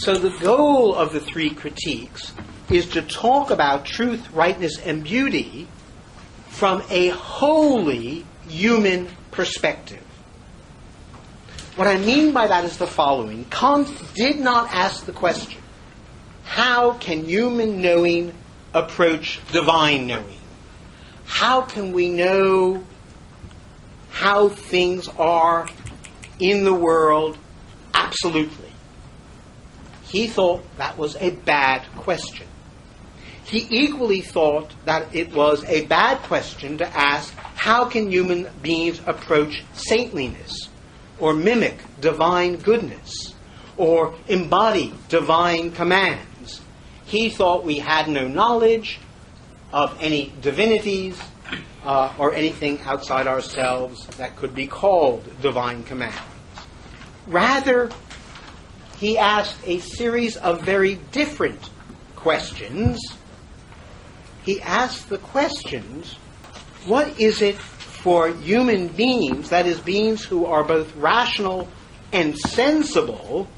So the goal of the three critiques is to talk about truth, rightness, and beauty from a wholly human perspective. What I mean by that is the following. Kant did not ask the question, how can human knowing approach divine knowing? How can we know how things are in the world absolutely? He thought that was a bad question. He equally thought that it was a bad question to ask, how can human beings approach saintliness, or mimic divine goodness, or embody divine commands? He thought we had no knowledge of any divinities or anything outside ourselves that could be called divine commands. Rather, he asked a series of very different questions. He asked the questions, what is it for human beings, that is, beings who are both rational and sensible,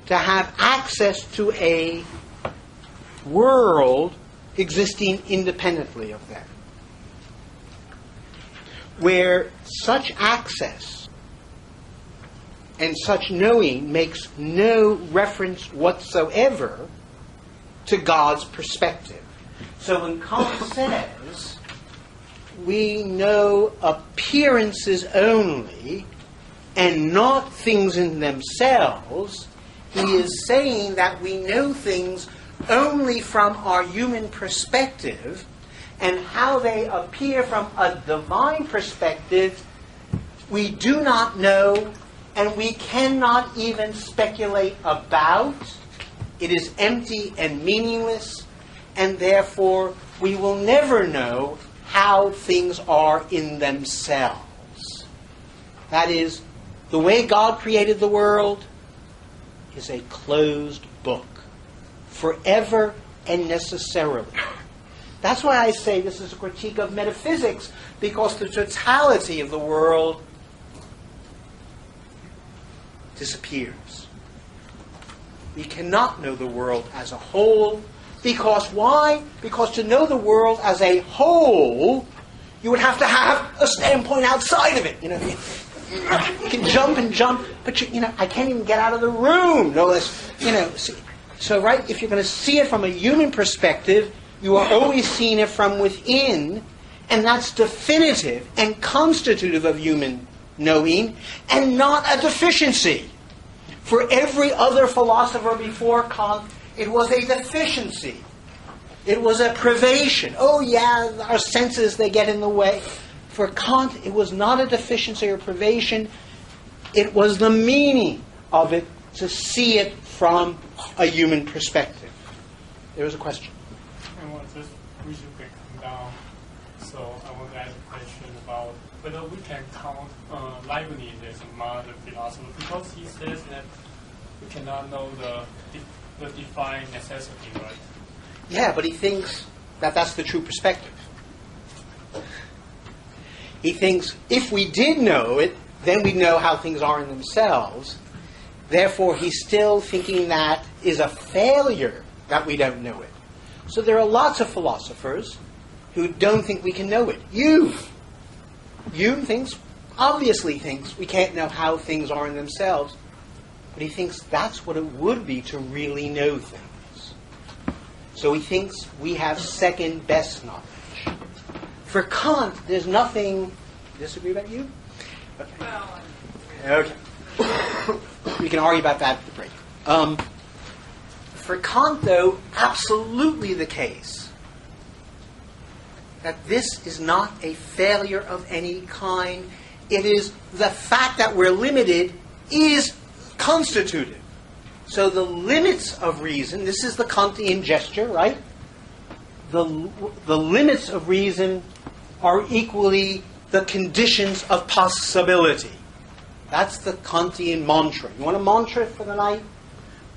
to have access to a world existing independently of them, where such access and such knowing makes no reference whatsoever to God's perspective. So when Kant says we know appearances only and not things in themselves, he is saying that we know things only from our human perspective, and how they appear from a divine perspective we do not know, and we cannot even speculate about. It is empty and meaningless, and therefore we will never know how things are in themselves. That is, the way God created the world is a closed book, forever and necessarily. That's why I say this is a critique of metaphysics, because the totality of the world disappears. We cannot know the world as a whole. Because why? Because to know the world as a whole, you would have to have a standpoint outside of it. You can jump and jump, but I can't even get out of the room. No less, So right, if you're going to see it from a human perspective, you are always seeing it from within, and that's definitive and constitutive of human knowing, and not a deficiency. For every other philosopher before Kant, it was a deficiency. It was a privation. Oh yeah, our senses, they get in the way. For Kant, it was not a deficiency or privation. It was the meaning of it to see it from a human perspective. There was a question. I want to just briefly come down. So I want to ask a question about whether we can count Leibniz as a modern philosopher, because he says that we cannot know the defined necessity, right? Yeah, but he thinks that that's the true perspective. He thinks if we did know it, then we'd know how things are in themselves. Therefore, he's still thinking that is a failure that we don't know it. So there are lots of philosophers who don't think we can know it. Hume obviously thinks we can't know how things are in themselves, but he thinks that's what it would be to really know things. So he thinks we have second best knowledge. For Kant, there's nothing... Disagree about you? Okay. We can argue about that at the break. For Kant, though, absolutely the case that this is not a failure of any kind. It is the fact that we're limited is constitutive. So the limits of reason, this is the Kantian gesture, right? The limits of reason are equally the conditions of possibility. That's the Kantian mantra. You want a mantra for the night?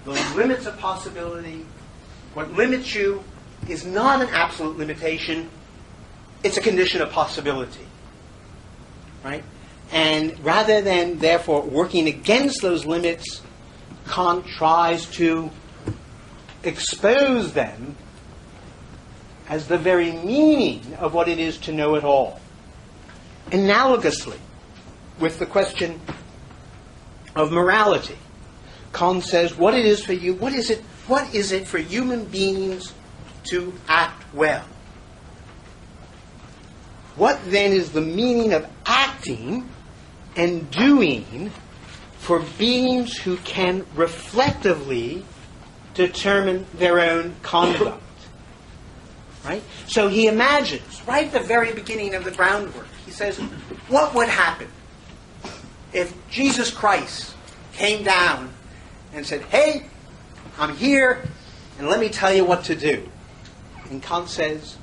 The limits of possibility. What limits you is not an absolute limitation. It's a condition of possibility. Right? And rather than, therefore, working against those limits, Kant tries to expose them as the very meaning of what it is to know it all. Analogously, with the question of morality, Kant says, what it is for you, what is it for human beings to act well? What then is the meaning of acting and doing for beings who can reflectively determine their own conduct? Right? So he imagines, right at the very beginning of the groundwork, he says, what would happen if Jesus Christ came down and said, hey, I'm here, and let me tell you what to do? And Kant says,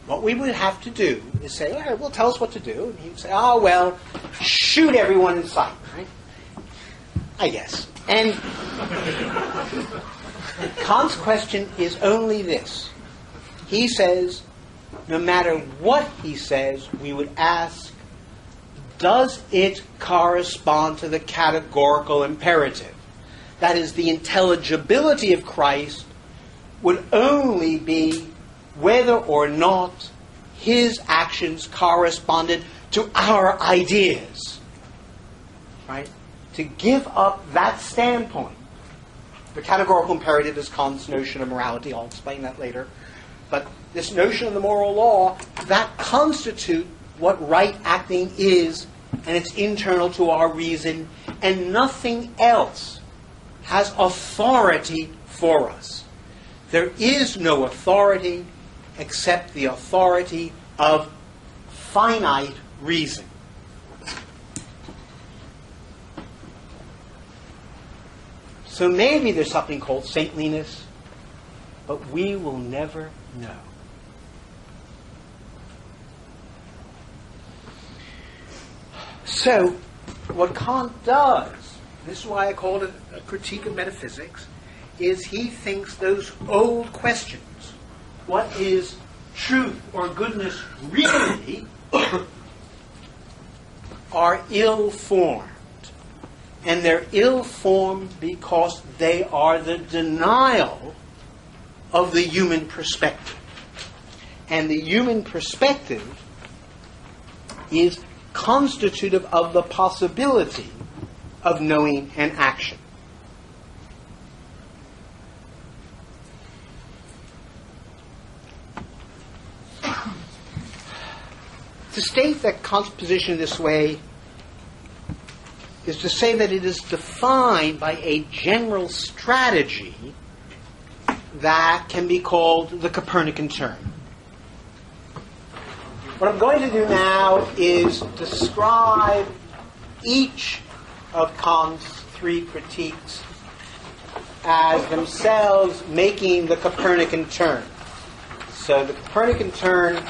what we would have to do is say, all right, well, tell us what to do. And he would say, oh, well, shoot everyone in sight, right? I guess. And Kant's question is only this. He says, no matter what he says, we would ask, does it correspond to the categorical imperative? That is, the intelligibility of Christ would only be whether or not his actions corresponded to our ideas. Right? To give up that standpoint. The categorical imperative is Kant's notion of morality. I'll explain that later. But this notion of the moral law, that constitutes what right acting is, and it's internal to our reason, and nothing else has authority for us. There is no authority except the authority of finite reason. So maybe there's something called saintliness, but we will never know. So, what Kant does, this is why I called it a critique of metaphysics, is he thinks those old questions, what is truth or goodness really, are ill-formed. And they're ill-formed because they are the denial of the human perspective. And the human perspective is constitutive of the possibility of knowing and action. To state that Kant's position this way is to say that it is defined by a general strategy that can be called the Copernican Turn. What I'm going to do now is describe each of Kant's three critiques as themselves making the Copernican Turn. So the Copernican Turn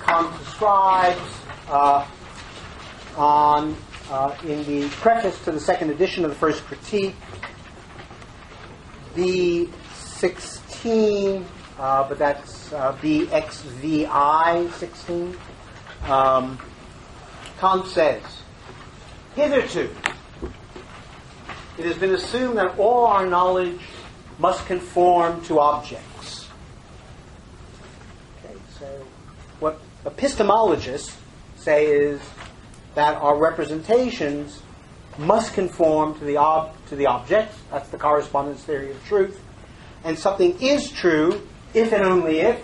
Kant describes in the preface to the second edition of the first critique, B16, but that's BXVI 16. Kant says, hitherto, it has been assumed that all our knowledge must conform to objects. Okay, so what epistemologists say is that our representations must conform to the objects. That's the correspondence theory of truth. And something is true if and only if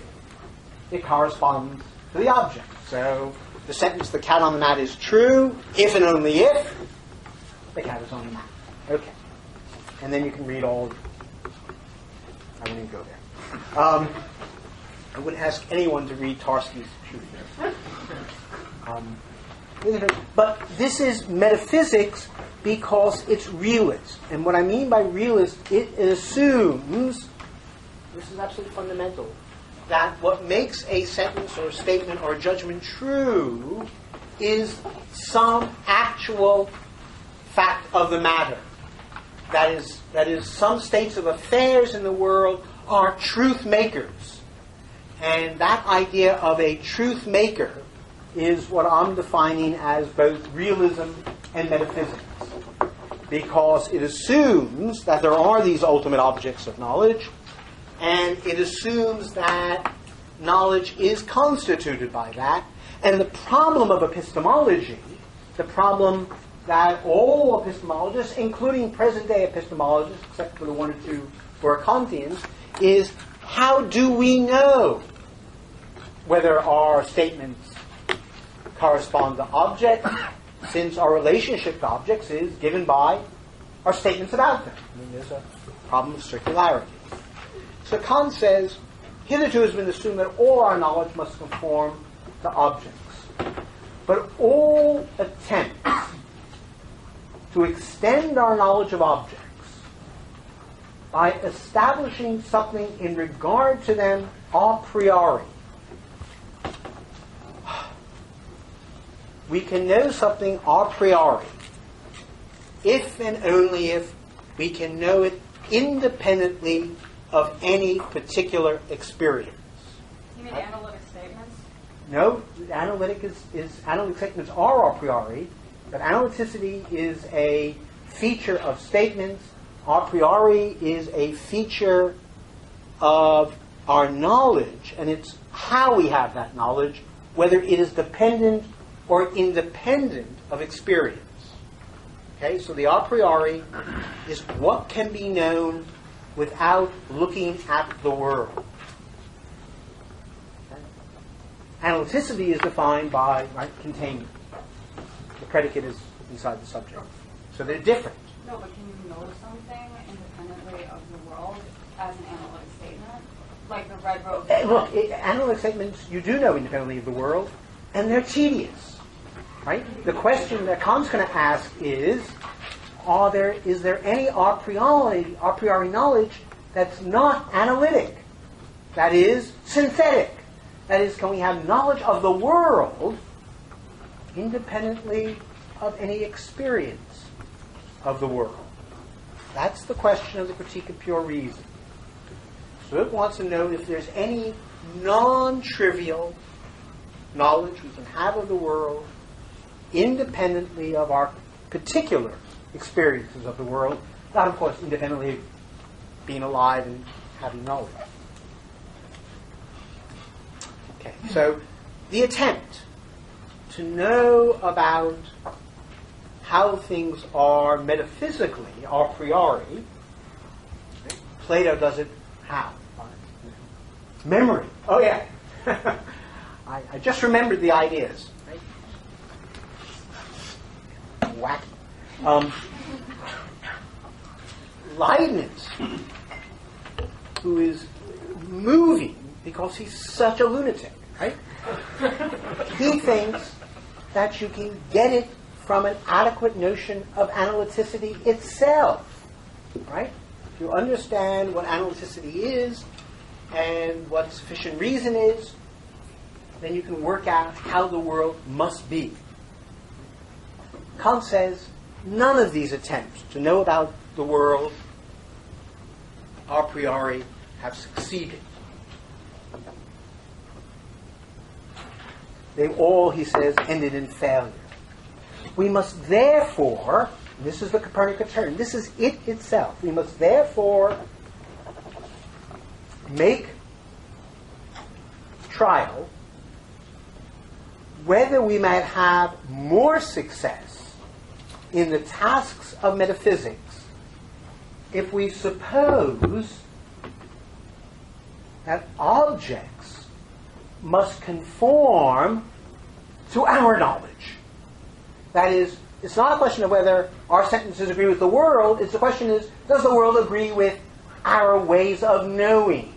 it corresponds to the object. So the sentence, the cat on the mat, is true if and only if the cat is on the mat. Okay. And then you can read all. I won't even go there. I wouldn't ask anyone to read Tarski's Truth. But this is metaphysics because it's realist. And what I mean by realist, it assumes, this is absolutely fundamental, that what makes a sentence or a statement or a judgment true is some actual fact of the matter. That is, some states of affairs in the world are truth makers. And that idea of a truth maker is what I'm defining as both realism and metaphysics. because it assumes that there are these ultimate objects of knowledge, and it assumes that knowledge is constituted by that. And the problem of epistemology, the problem that all epistemologists, including present-day epistemologists, except for the one or two who are Kantians, is how do we know whether our statements correspond to objects, since our relationship to objects is given by our statements about them. I mean, there's a problem of circularity. So Kant says, hitherto has been assumed that all our knowledge must conform to objects. But all attempts to extend our knowledge of objects by establishing something in regard to them a priori. We can know something a priori if and only if we can know it independently of any particular experience. You mean analytic statements? No, analytic statements are a priori, but analyticity is a feature of statements. A priori is a feature of our knowledge, and it's how we have that knowledge, whether it is dependent or independent of experience. Okay, so the a priori is what can be known without looking at the world. Okay? Analyticity is defined by containment. The predicate is inside the subject. So they're different. No, but can you know something independently of the world as an analytic statement? Like the red robe? Look, analytic statements you do know independently of the world, and they're tedious. Right? The question that Kant's going to ask is there any a priori knowledge that's not analytic? That is synthetic. That is, can we have knowledge of the world independently of any experience of the world? That's the question of the Critique of Pure Reason. So it wants to know if there's any non-trivial knowledge we can have of the world independently of our particular experiences of the world, not, of course, independently of being alive and having knowledge. Okay, so the attempt to know about how things are metaphysically, a priori, Plato does it how? Memory. Oh, yeah. I just remembered the ideas. Wacky. Leibniz, who is moving because he's such a lunatic, right? He thinks that you can get it from an adequate notion of analyticity itself, right? If you understand what analyticity is and what sufficient reason is, then you can work out how the world must be. Kant says none of these attempts to know about the world a priori have succeeded. They all, he says, ended in failure. We must therefore, this is the Copernican Turn, this is it itself, we must therefore make trial whether we might have more success in the tasks of metaphysics if we suppose that objects must conform to our knowledge. That is, it's not a question of whether our sentences agree with the world, it's the question is, does the world agree with our ways of knowing?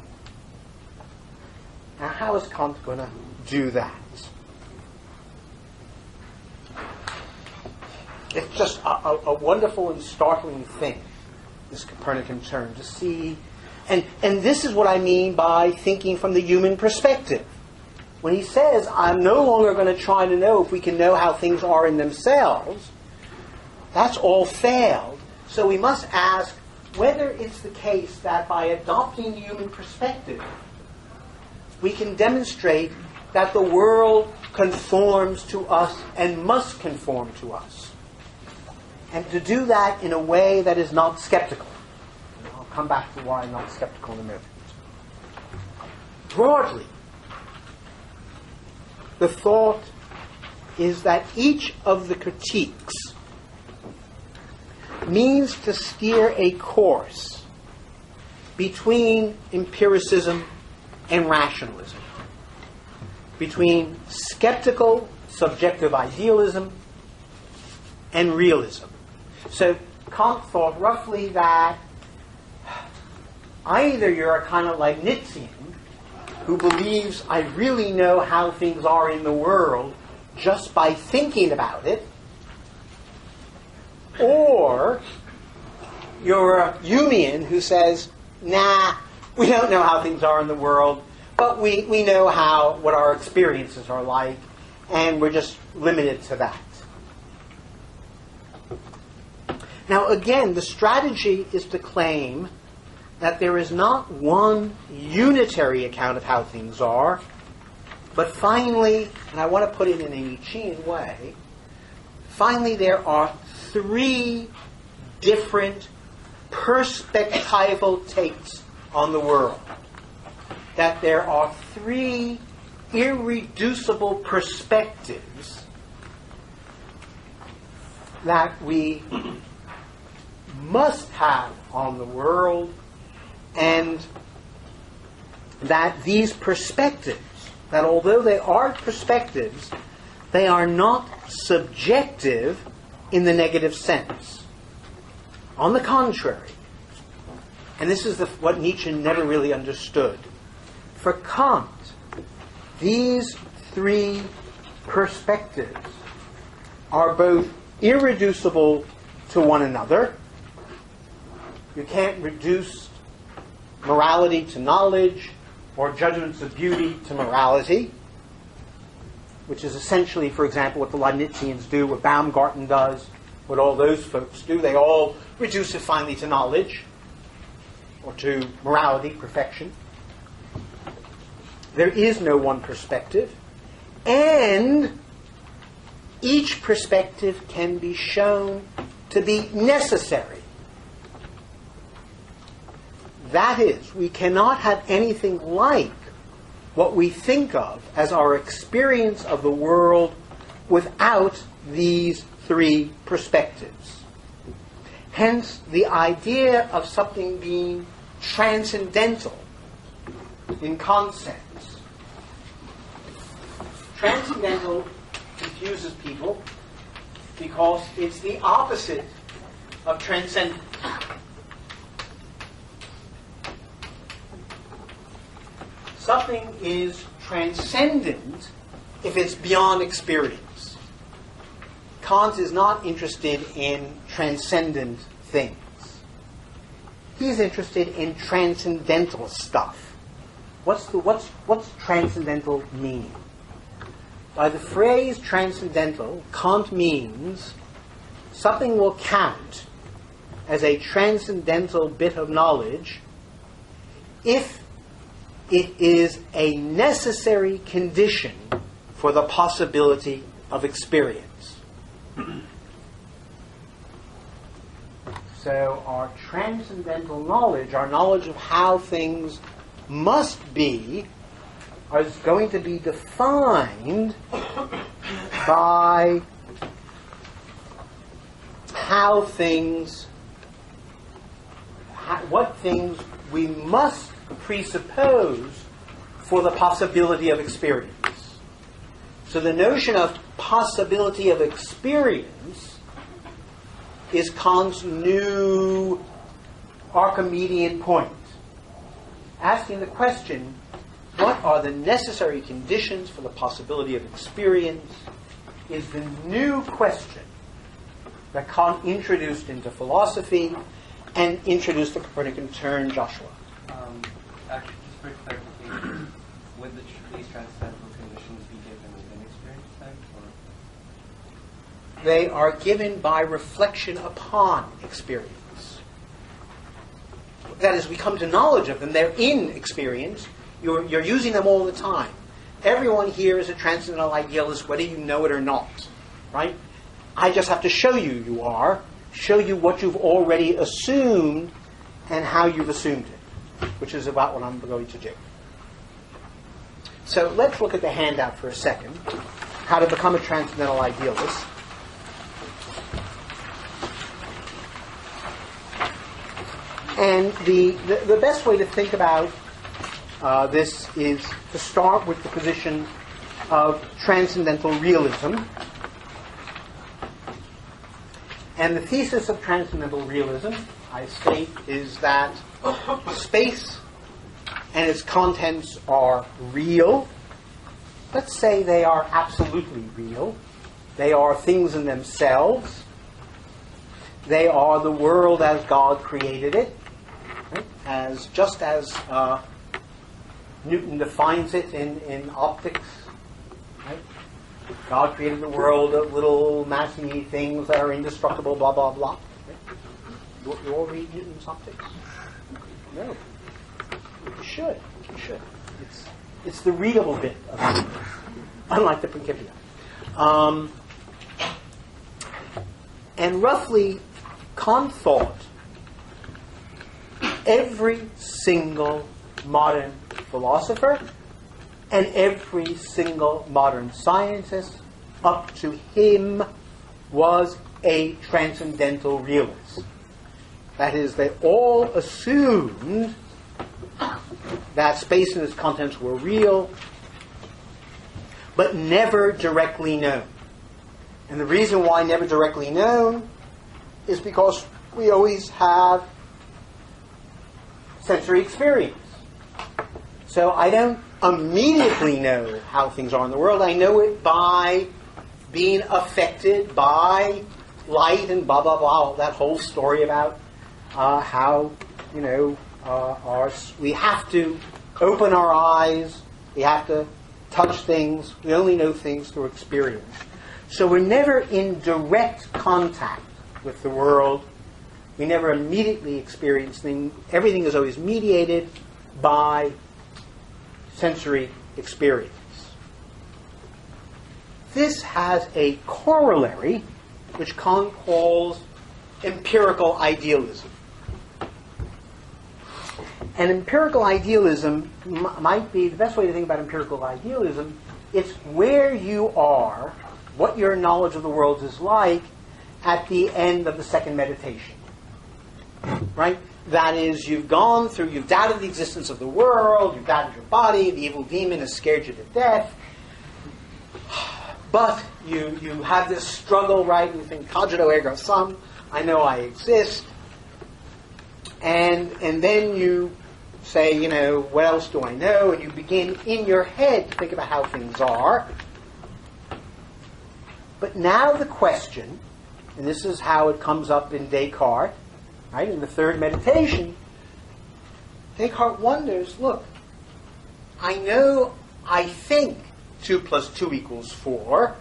Now, how is Kant going to do that? It's just a wonderful and startling thing, this Copernican turn, to see. And this is what I mean by thinking from the human perspective. When he says, I'm no longer going to try to know if we can know how things are in themselves, that's all failed. So we must ask whether it's the case that by adopting the human perspective, we can demonstrate that the world conforms to us and must conform to us. and to do that in a way that is not skeptical. And I'll come back to why I'm not skeptical in a minute. Broadly, the thought is that each of the critiques means to steer a course between empiricism and rationalism, between skeptical subjective idealism and realism. So Kant thought roughly that either you're a kind of Leibnizian who believes I really know how things are in the world just by thinking about it, or you're a Humean who says, nah, we don't know how things are in the world, but we know what our experiences are like, and we're just limited to that. Now again, the strategy is to claim that there is not one unitary account of how things are, but finally, and I want to put it in a Nietzschean way, finally there are three different perspectival takes on the world. That there are three irreducible perspectives that we must have on the world, and that these perspectives, that although they are perspectives, they are not subjective in the negative sense. On the contrary, and this is what Nietzsche never really understood, for Kant, these three perspectives are both irreducible to one another. You can't reduce morality to knowledge or judgments of beauty to morality, which is essentially, for example, what the Leibnizians do, what Baumgarten does, what all those folks do. They all reduce it finally to knowledge or to morality, perfection. There is no one perspective, and each perspective can be shown to be necessary. That is, we cannot have anything like what we think of as our experience of the world without these three perspectives. Hence, the idea of something being transcendental in Kant's sense. Transcendental confuses people because it's the opposite of transcendent. Something is transcendent if it's beyond experience. Kant is not interested in transcendent things. He's interested in transcendental stuff. What's transcendental mean? By the phrase transcendental, Kant means something will count as a transcendental bit of knowledge if it is a necessary condition for the possibility of experience. So our transcendental knowledge, our knowledge of how things must be, is going to be defined by what things we must presuppose for the possibility of experience. So the notion of possibility of experience is Kant's new Archimedean point. Asking the question, what are the necessary conditions for the possibility of experience, is the new question that Kant introduced into philosophy and introduced the Copernican Turn, Joshua. Actually, just for clarification, would these transcendental conditions be given within experience then? Or? They are given by reflection upon experience. That is, we come to knowledge of them. They're in experience. You're using them all the time. Everyone here is a transcendental idealist, whether you know it or not. Right? I just have to show you are, show you what you've already assumed and how you've assumed it, which is about what I'm going to do. So let's look at the handout for a second. How to become a transcendental idealist. And the best way to think about this is to start with the position of transcendental realism. And the thesis of transcendental realism, I state, is that space and its contents are real. Let's say they are absolutely real. They are things in themselves. They are the world as God created it, right? Just as Newton defines it in optics. Right? God created the world of little massy things that are indestructible, blah, blah, blah. Right? You all read Newton's optics? No. You should. You should. It's the readable bit of it, unlike the Principia. And roughly, Kant thought every single modern philosopher and every single modern scientist up to him was a transcendental realist. That is, they all assumed that space and its contents were real, but never directly known. And the reason why never directly known is because we always have sensory experience. So I don't immediately know how things are in the world. I know it by being affected by light and blah, blah, blah. That whole story about how, we have to open our eyes. We have to touch things. We only know things through experience. So we're never in direct contact with the world. We never immediately experience things. Everything is always mediated by sensory experience. This has a corollary, which Kant calls empirical idealism. And empirical idealism might be, the best way to think about empirical idealism, it's where you are, what your knowledge of the world is like at the end of the second meditation. Right? That is, you've doubted the existence of the world, you've doubted your body, the evil demon has scared you to death, but you have this struggle, right? You think, cogito ergo sum, I know I exist, and then you say, what else do I know? And you begin in your head to think about how things are. But now the question, and this is how it comes up in Descartes, right? In the third meditation, Descartes wonders, look, I think 2 + 2 = 4,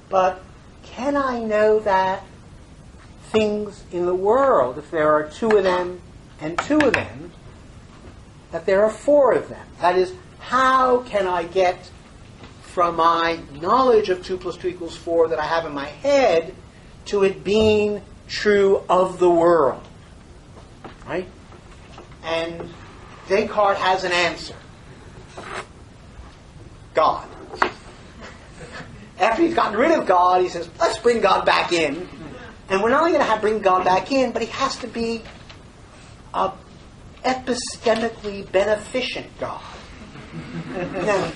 but can I know that things in the world, if there are 2 of them and 2 of them, that there are 4 of them? That is, how can I get from my knowledge of 2 + 2 = 4 that I have in my head to it being true of the world? Right? And Descartes has an answer. God. After he's gotten rid of God, he says, let's bring God back in. And we're not only going to bring God back in, but he has to be an epistemically beneficent God.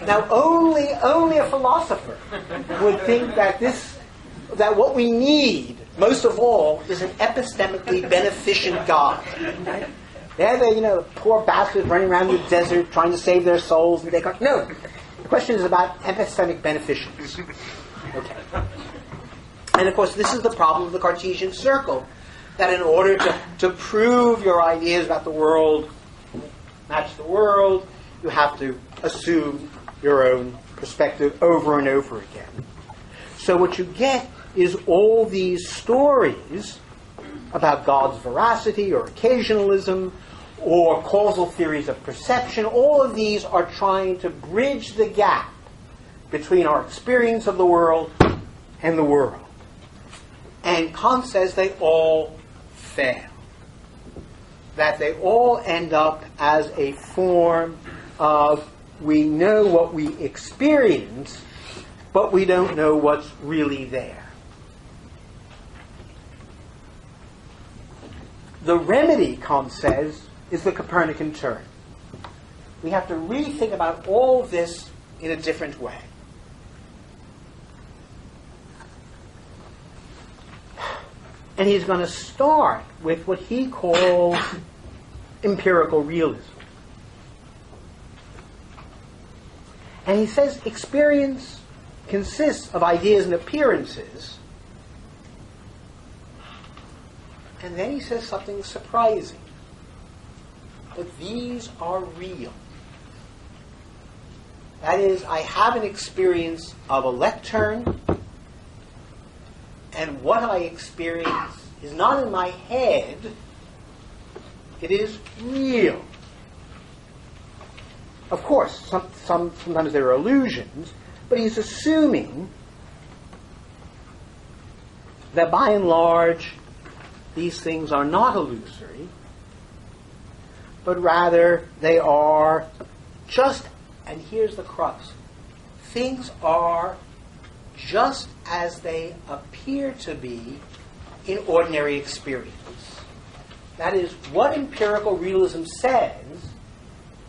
Now only a philosopher would think that what we need most of all is an epistemically beneficent God. Right? They're the poor bastards running around the desert trying to save their souls, and Descartes. No, the question is about epistemic beneficence. Okay. And of course, this is the problem of the Cartesian circle, that in order to prove your ideas about the world match the world, you have to assume your own perspective over and over again. So what you get is all these stories about God's veracity or occasionalism or causal theories of perception. All of these are trying to bridge the gap between our experience of the world and the world. And Kant says they all fail. That they all end up as a form of we know what we experience, but we don't know what's really there. The remedy, Kant says, is the Copernican turn. We have to rethink about all of this in a different way. And he's going to start with what he calls empirical realism. And he says experience consists of ideas and appearances. And then he says something surprising. But these are real. That is, I have an experience of a lectern, and what I experience is not in my head, it is real. Of course, sometimes there are illusions, but he's assuming that by and large, these things are not illusory, but rather they are just, and here's the crux, things are just as they appear to be in ordinary experience. That is, what empirical realism says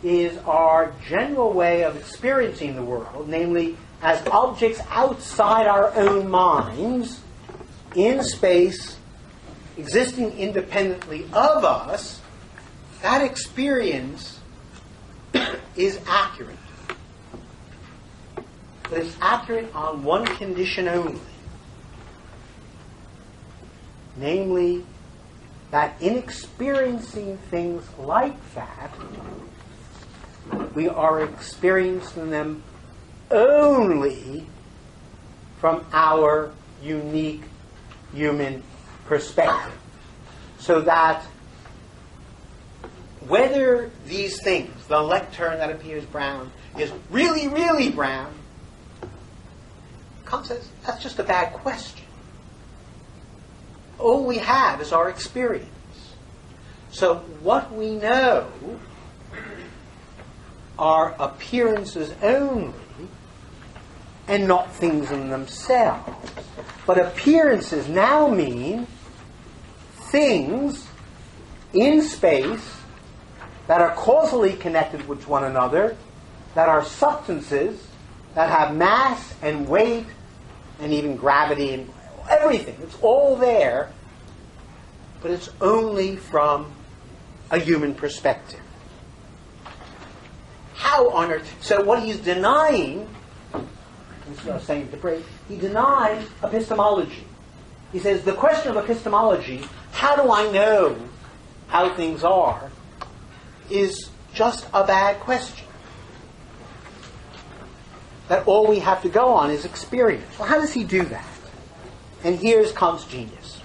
is our general way of experiencing the world, namely as objects outside our own minds, in space, existing independently of us, that experience is accurate. But it's accurate on one condition only. Namely, that in experiencing things like that, we are experiencing them only from our unique human perspective. So that whether these things, the lectern that appears brown, is really, really brown, Kant says that's just a bad question. All we have is our experience. So what we know are appearances only and not things in themselves. But appearances now mean things in space that are causally connected with one another, that are substances, that have mass and weight and even gravity and everything. It's all there, but it's only from a human perspective. How on earth? So what he's denying, this is what I was saying at the break, he denies epistemology. He says the question of epistemology, how do I know how things are, is just a bad question. That all we have to go on is experience. Well, how does he do that? And here's Kant's genius.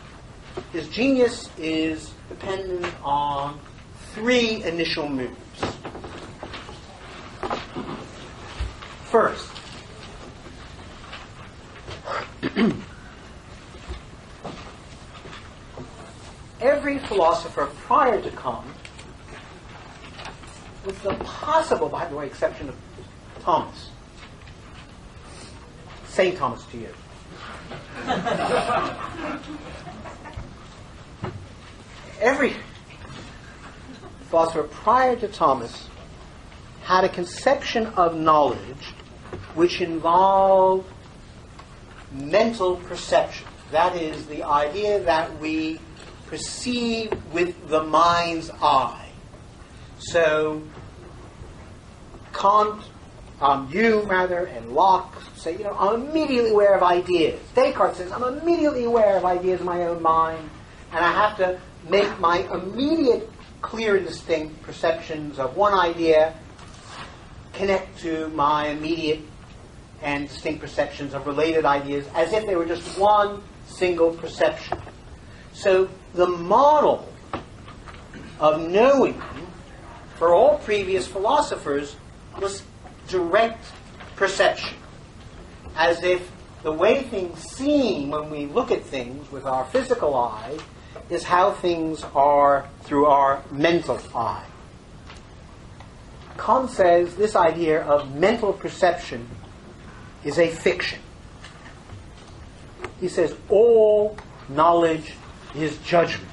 His genius is dependent on three initial moves. First, every philosopher prior to Kant, with the possible, by the way, exception of Thomas, St. Thomas to you, every philosopher prior to Thomas had a conception of knowledge which involved mental perception. That is, the idea that we perceive with the mind's eye. So, Kant, and Locke say, I'm immediately aware of ideas. Descartes says, I'm immediately aware of ideas in my own mind, and I have to make my immediate, clear and distinct perceptions of one idea connect to my immediate and distinct perceptions of related ideas as if they were just one single perception. So the model of knowing for all previous philosophers was direct perception, as if the way things seem when we look at things with our physical eye is how things are through our mental eye. Kant says this idea of mental perception is a fiction. He says all knowledge is judgment.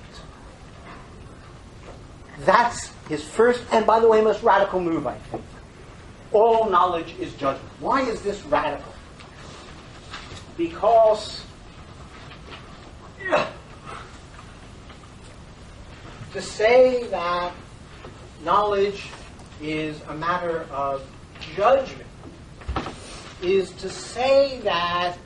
That's his first, and by the way, most radical move, I think. All knowledge is judgment. Why is this radical? Because to say that knowledge is a matter of judgment is to say that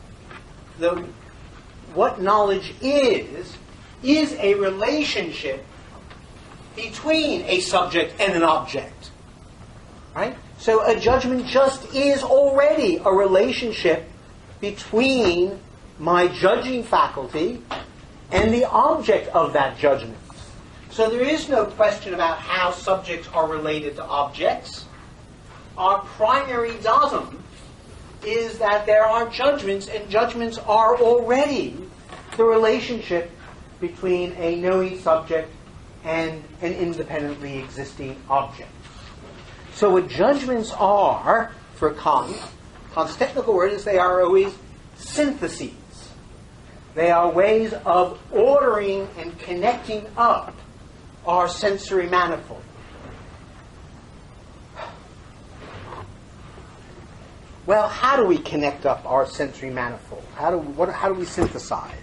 what knowledge is a relationship between a subject and an object. Right? So a judgment just is already a relationship between my judging faculty and the object of that judgment. So there is no question about how subjects are related to objects. Our primary datum is that there are judgments, and judgments are already the relationship between a knowing subject and an independently existing object. So what judgments are, for Kant, Kant's technical word is they are always syntheses. They are ways of ordering and connecting up our sensory manifold. Well, how do we connect up our sensory manifold? How do we synthesize?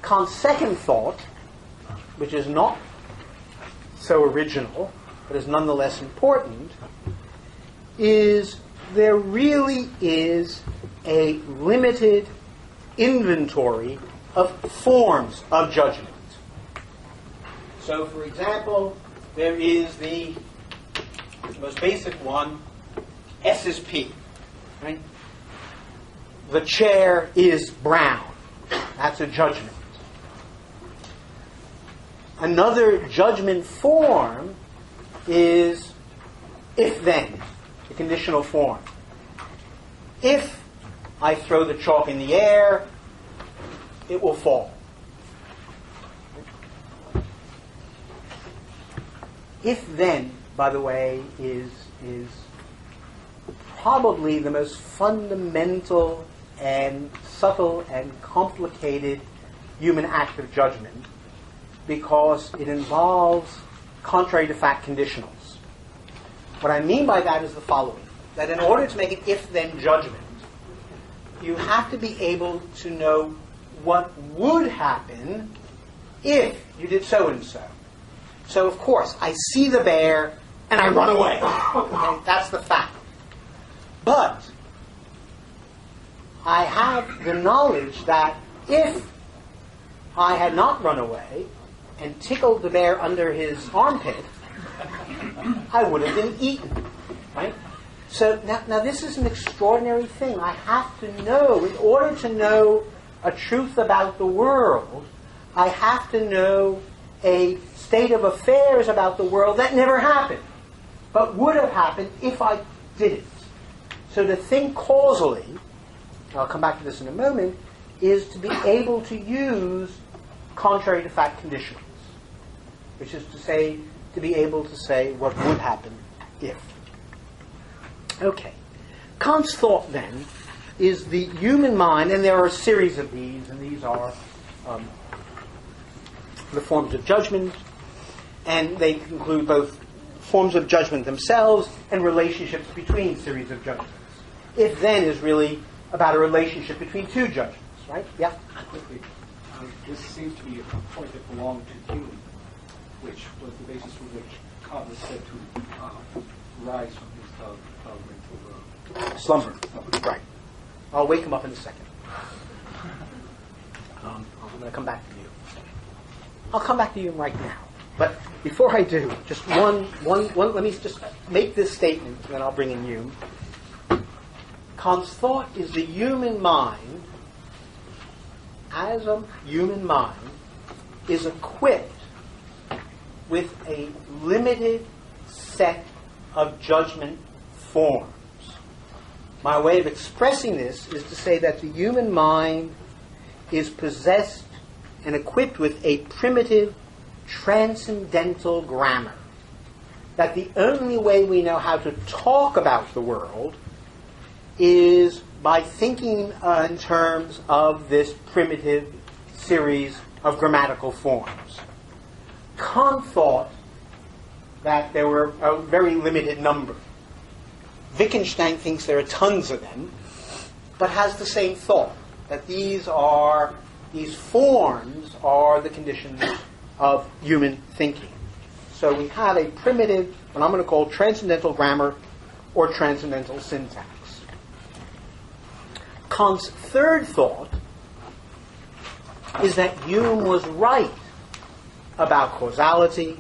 Kant's second thought, which is not so original, but is nonetheless important, is there really is a limited inventory of forms of judgment. So, for example, there is the most basic one, S is P. Right? The chair is brown. That's a judgment. Another judgment form is if-then, the conditional form. If I throw the chalk in the air, it will fall. If-then, by the way, is probably the most fundamental and subtle and complicated human act of judgment, because it involves contrary to fact conditionals. What I mean by that is the following: that in order to make an if-then judgment, you have to be able to know what would happen if you did so and so. So, of course, I see the bear and I run away. Okay? That's the fact. But I have the knowledge that if I had not run away and tickled the bear under his armpit, I would have been eaten. Right? So now this is an extraordinary thing. I have to know, in order to know a truth about the world, I have to know a state of affairs about the world that never happened, but would have happened if I did it. So to think causally, I'll come back to this in a moment, is to be able to use contrary to fact conditionals, which is to say, to be able to say what would happen if. Okay. Kant's thought, then, is the human mind, and there are a series of these, and these are the forms of judgment, and they include both forms of judgment themselves and relationships between series of judgments. If then is really about a relationship between two judgments, right? Yeah? Quickly, this seems to be a point that belonged to Hume, which was the basis for which Kant was said to rise from his mental Slumber. Right. I'll wake him up in a second. I'm going to come back to you. I'll come back to you right now. But before I do, just one, let me just make this statement, and then I'll bring in you. Kant's thought is the human mind, as a human mind, is equipped with a limited set of judgment forms. my way of expressing this is to say that the human mind is possessed and equipped with a primitive, transcendental grammar. That the only way we know how to talk about the world is by thinking in terms of this primitive series of grammatical forms. Kant thought that there were a very limited number. Wittgenstein thinks there are tons of them, but has the same thought, that these forms are the conditions of human thinking. So we have a primitive, what I'm going to call transcendental grammar or transcendental syntax. Kant's third thought is that Hume was right about causality,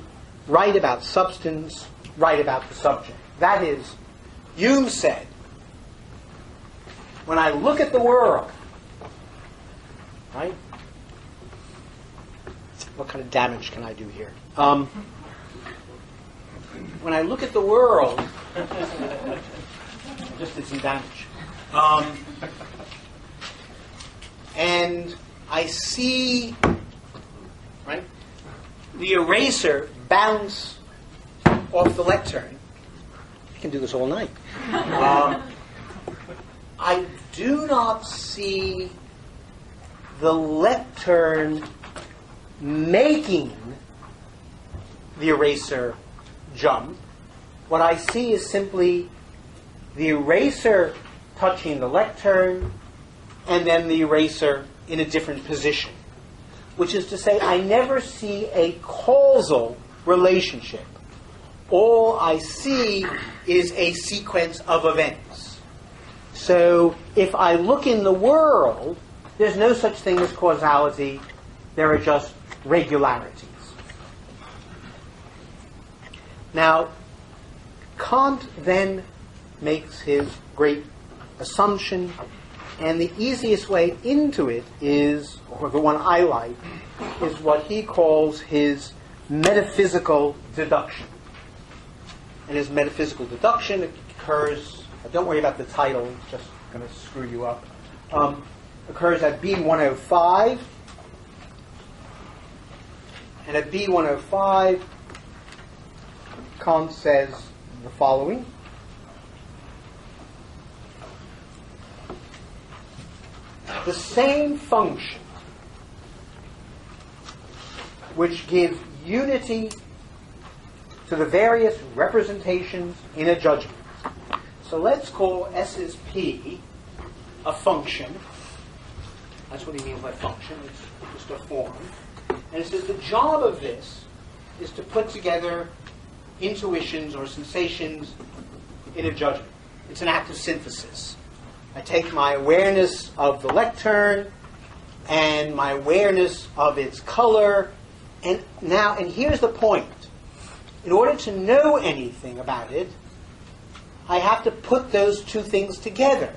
right about substance, right about the subject. That is, Hume said, when I look at the world, right? What kind of damage can I do here? When I look at the world, I just did some damage. And I see, right, the eraser bounce off the lectern. I can do this all night. I do not see the lectern making the eraser jump. What I see is simply the eraser touching the lectern and then the eraser in a different position. Which is to say, I never see a causal relationship. All I see is a sequence of events. So if I look in the world, there's no such thing as causality. There are just regularities. Now, Kant then makes his great assumption, and the easiest way into it is, or the one I like, is what he calls his metaphysical deduction. And his metaphysical deduction occurs, don't worry about the title, it's just going to screw you up, occurs at B105. And at B105, Kant says the following. The same function which gives unity to the various representations in a judgment. So let's call S's P a function. That's what he means by function. It's just a form. And it says the job of this is to put together intuitions or sensations in a judgment. It's an act of synthesis. I take my awareness of the lectern and my awareness of its color, and here's the point. In order to know anything about it, I have to put those two things together,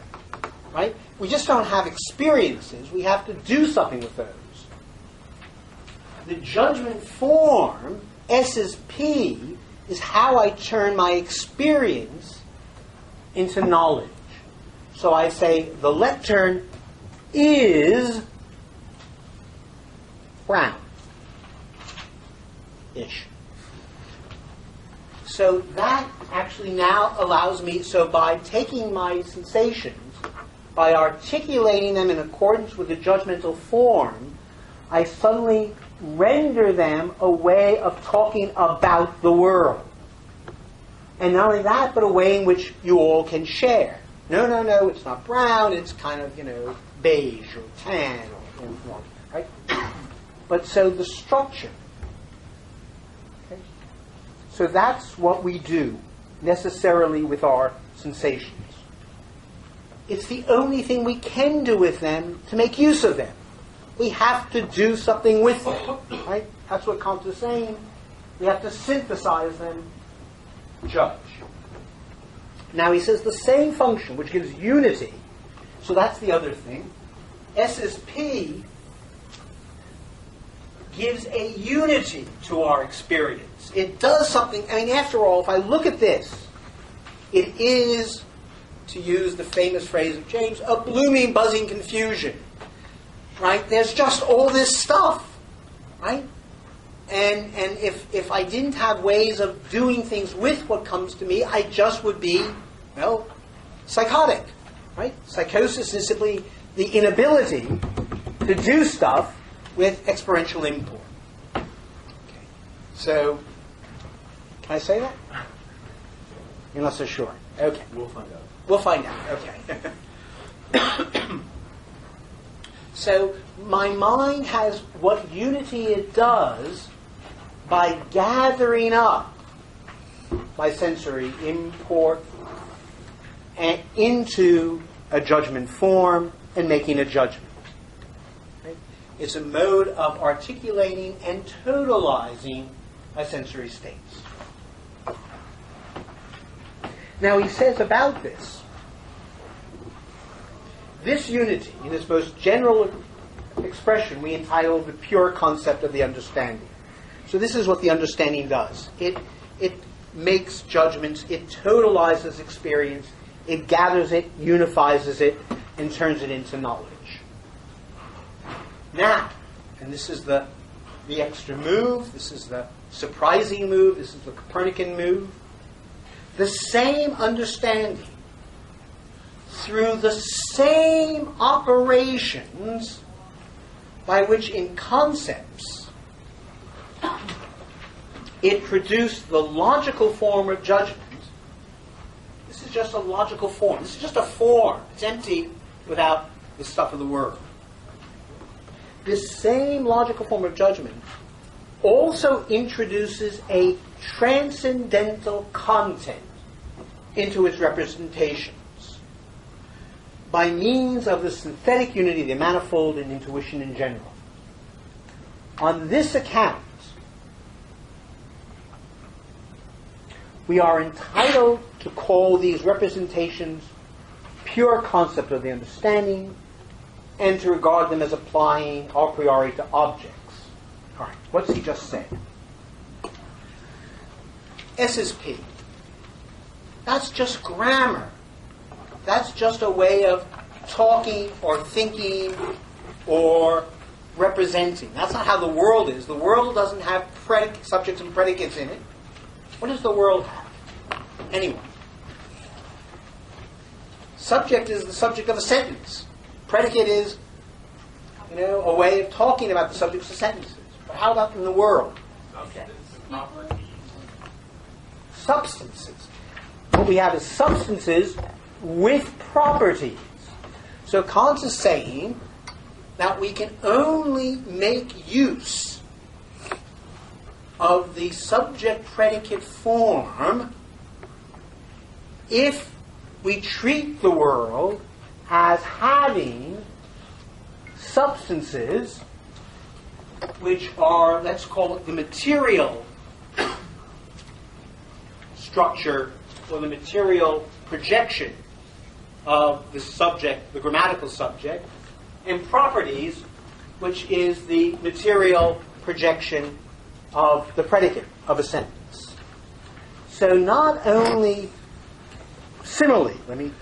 right? We just don't have experiences. We have to do something with those. The judgment form, S's P, is how I turn my experience into knowledge. So I say the lectern is brown-ish. So that actually now allows me, so by taking my sensations, by articulating them in accordance with the judgmental form, I suddenly render them a way of talking about the world. And not only that, but a way in which you all can share. No, it's not brown, it's kind of, beige or tan or right? But so the structure. Okay? So that's what we do necessarily with our sensations. It's the only thing we can do with them to make use of them. We have to do something with them, right? That's what Kant is saying. We have to synthesize them, judge. Now he says the same function, which gives unity, so that's the other thing. S's P gives a unity to our experience. It does something, after all, if I look at this, it is to use the famous phrase of James, a blooming, buzzing confusion. Right? There's just all this stuff. Right? And if I didn't have ways of doing things with what comes to me, I just would be, well, psychotic. Right? Psychosis is simply the inability to do stuff with experiential import. Okay. So, can I say that? You're not so sure. Okay. We'll find out. We'll find out. Okay. So, my mind has what unity it does by gathering up my sensory import and into a judgment form and making a judgment. Right? It's a mode of articulating and totalizing my sensory states. Now he says about this unity, in its most general expression, we entitle the pure concept of the understanding. So this is what the understanding does. It makes judgments, it totalizes experience, it gathers it, unifies it, and turns it into knowledge. Now, and this is the extra move, this is the surprising move, this is the Copernican move, the same understanding through the same operations by which in concepts it produced the logical form of judgment. This is just a logical form. This is just a form. It's empty without the stuff of the world. This same logical form of judgment also introduces a transcendental content into its representations by means of the synthetic unity, the manifold, and intuition in general. On this account, we are entitled to call these representations pure concept of the understanding and to regard them as applying a priori to objects. All right, what's he just said? S is P. That's just grammar. That's just a way of talking or thinking or representing. That's not how the world is. The world doesn't have subjects and predicates in it. What does the world have? Anyway. Subject is the subject of a sentence. Predicate is, a way of talking about the subjects of sentences. But how about in the world? Okay. Substances. What we have is substances with properties. So Kant is saying that we can only make use of the subject-predicate form if we treat the world as having substances which are, let's call it the material structure or the material projection of the subject, the grammatical subject, and properties, which is the material projection of the predicate of a sentence. So not only, similarly, let me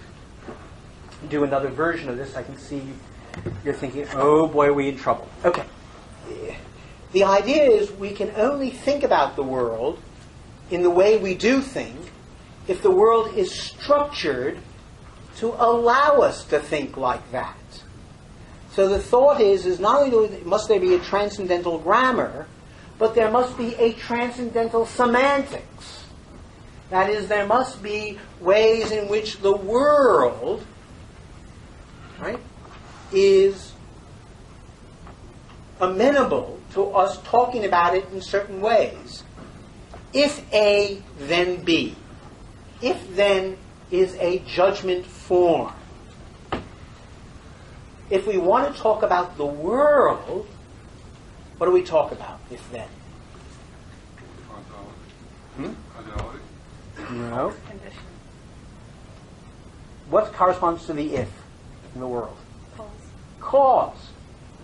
do another version of this. I can see you're thinking, oh boy, are we in trouble. Okay. The idea is we can only think about the world in the way we do think if the world is structured to allow us to think like that. So the thought is not only must there be a transcendental grammar, but there must be a transcendental semantics. That is, there must be ways in which the world, right, is amenable to us talking about it in certain ways. If A, then B. If, then, is a judgment form. If we want to talk about the world, what do we talk about, if, then? No. Condition. What corresponds to the if in the world? Cause. Cause.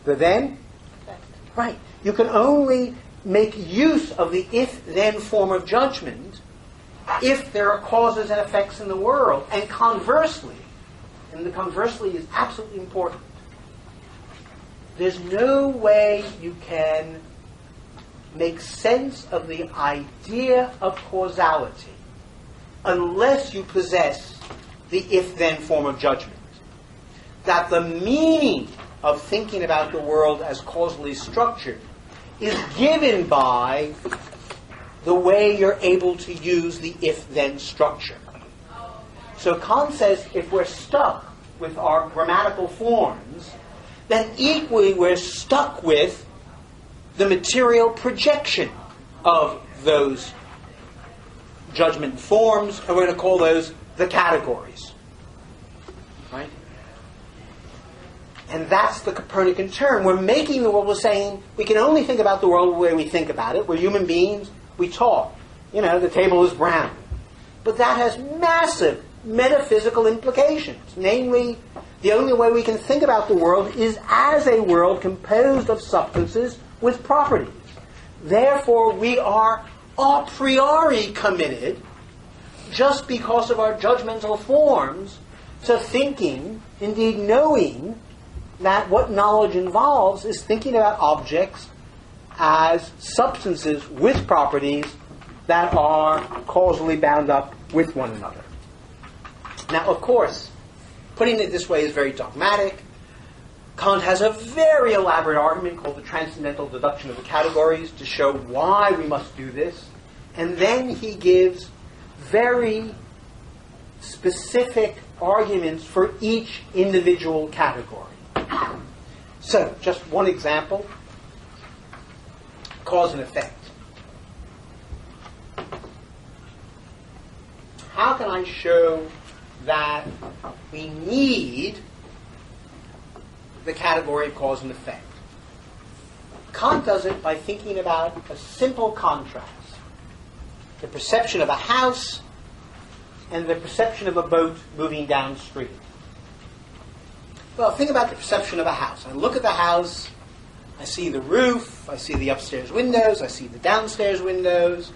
The then? Effect. Right. You can only make use of the if-then form of judgment if there are causes and effects in the world. And conversely, and the conversely is absolutely important, there's no way you can make sense of the idea of causality unless you possess the if-then form of judgment. That the meaning of thinking about the world as causally structured is given by the way you're able to use the if-then structure. So Kant says if we're stuck with our grammatical forms, then equally we're stuck with the material projection of those judgment forms, and we're going to call those the categories. Right? And that's the Copernican turn. We're making the world, we're saying we can only think about the world the way we think about it. We're human beings, we talk. You know, the table is brown. But that has massive metaphysical implications. Namely, the only way we can think about the world is as a world composed of substances with properties. Therefore, we are a priori committed, just because of our judgmental forms, to thinking, indeed knowing, that what knowledge involves is thinking about objects as substances with properties that are causally bound up with one another. Now, of course, putting it this way is very dogmatic. Kant has a very elaborate argument called the transcendental deduction of the categories to show why we must do this. And then he gives very specific arguments for each individual category. So, just one example. Cause and effect. How can I show that we need the category of cause and effect? Kant does it by thinking about a simple contrast. The perception of a house and the perception of a boat moving downstream. Well, think about the perception of a house. I look at the house, I see the roof, I see the upstairs windows, I see the downstairs windows,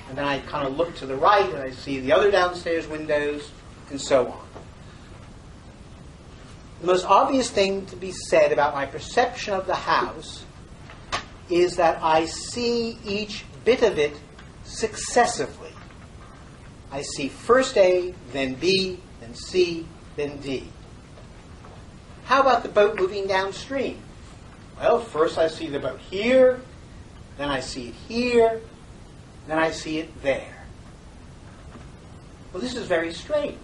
and then I kind of look to the right and I see the other downstairs windows, and so on. The most obvious thing to be said about my perception of the house is that I see each bit of it successively. I see first A, then B, then C, then D. How about the boat moving downstream? Well, first I see the boat here, then I see it here, then I see it there. Well, this is very strange,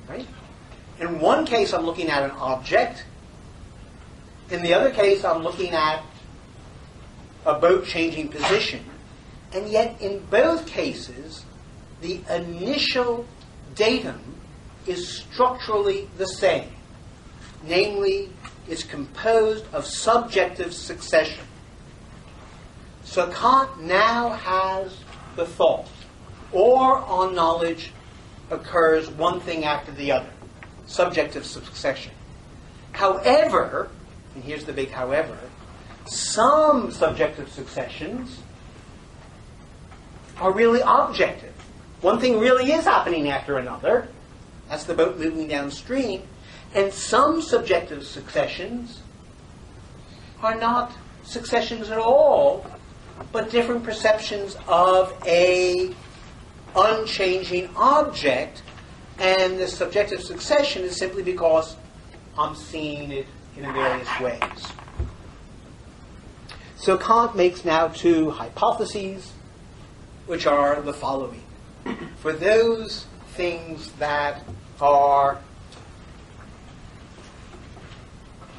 right? In one case, I'm looking at an object. In the other case, I'm looking at a boat changing position. And yet, in both cases, the initial datum is structurally the same. Namely, it's composed of subjective succession. So Kant now has the thought, or on knowledge occurs one thing after the other. Subjective succession. However, and here's the big however, some subjective successions are really objective. One thing really is happening after another. That's the boat moving downstream. And some subjective successions are not successions at all, but different perceptions of a unchanging object. And the subjective succession is simply because I'm seeing it in various ways. So Kant makes now two hypotheses, which are the following. For those things that are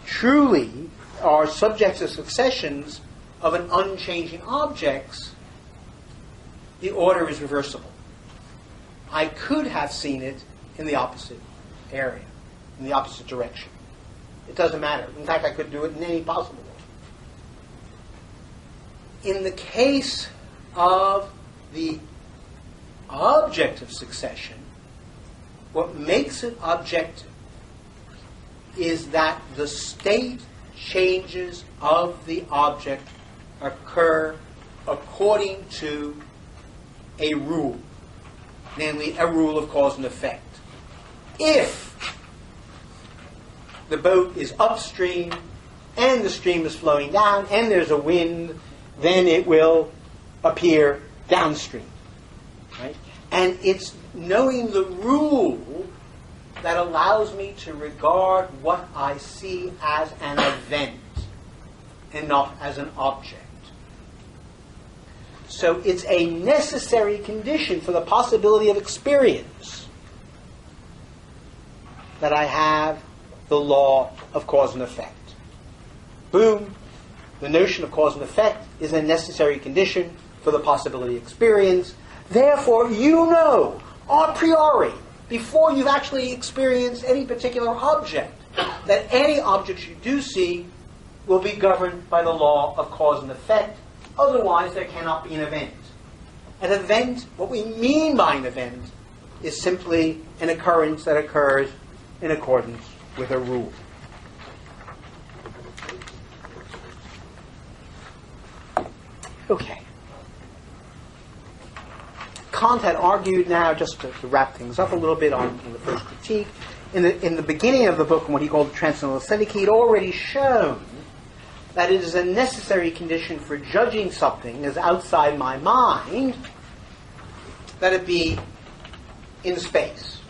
truly are subjective successions of an unchanging objects, the order is reversible. I could have seen it in the opposite area, in the opposite direction. It doesn't matter. In fact, I could do it in any possible way. In the case of the objective succession, what makes it objective is that the state changes of the object occur according to a rule. namely a rule of cause and effect. If the boat is upstream and the stream is flowing down and there's a wind, then it will appear downstream. Right? And it's knowing the rule that allows me to regard what I see as an event and not as an object. So it's a necessary condition for the possibility of experience that I have the law of cause and effect. Boom. The notion of cause and effect is a necessary condition for the possibility of experience. Therefore, you know, a priori, before you've actually experienced any particular object, that any objects you do see will be governed by the law of cause and effect. Otherwise, there cannot be an event. An event, what we mean by an event, is simply an occurrence that occurs in accordance with a rule. Okay. Kant had argued now, just to wrap things up a little bit on the first critique, in the beginning of the book, in what he called the Transcendental Aesthetic, he had already shown that it is a necessary condition for judging something as outside my mind that it be in space.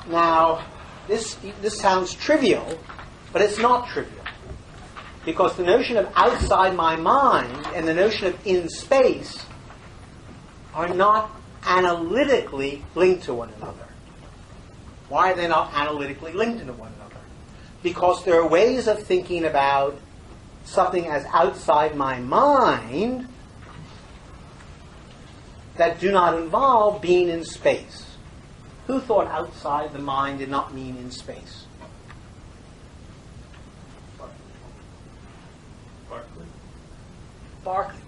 Now, this sounds trivial, but it's not trivial. Because the notion of outside my mind and the notion of in space are not analytically linked to one another. Why are they not analytically linked to one another? Because there are ways of thinking about something as outside my mind that do not involve being in space. Who thought outside the mind did not mean in space?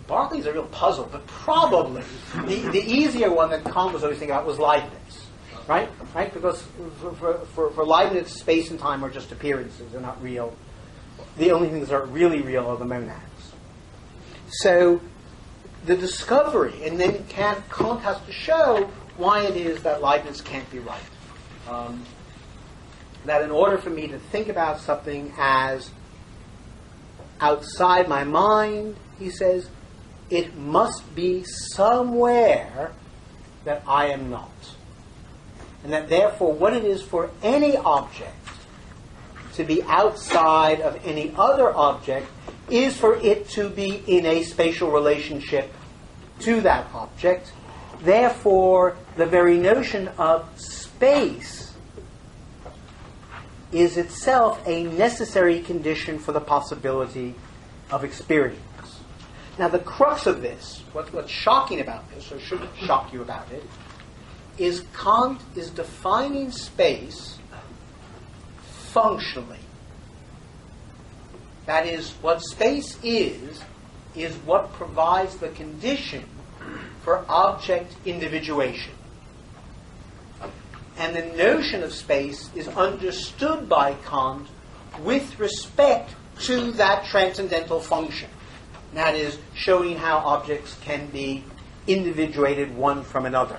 Berkeley's a real puzzle, but probably the easier one that Kant was always thinking about was Leibniz, right? Because for Leibniz, space and time are just appearances; they're not real. The only things that are really real are the monads. So the discovery, and then Kant has to show why it is that Leibniz can't be right. That in order for me to think about something as outside my mind, he says, it must be somewhere that I am not. And that therefore what it is for any object to be outside of any other object is for it to be in a spatial relationship to that object. Therefore, the very notion of space is itself a necessary condition for the possibility of experience. Now, the crux of this, what's shocking about this, or should shock you about it, is Kant is defining space functionally. That is, what space is what provides the condition for object individuation. And the notion of space is understood by Kant with respect to that transcendental function. And that is showing how objects can be individuated one from another.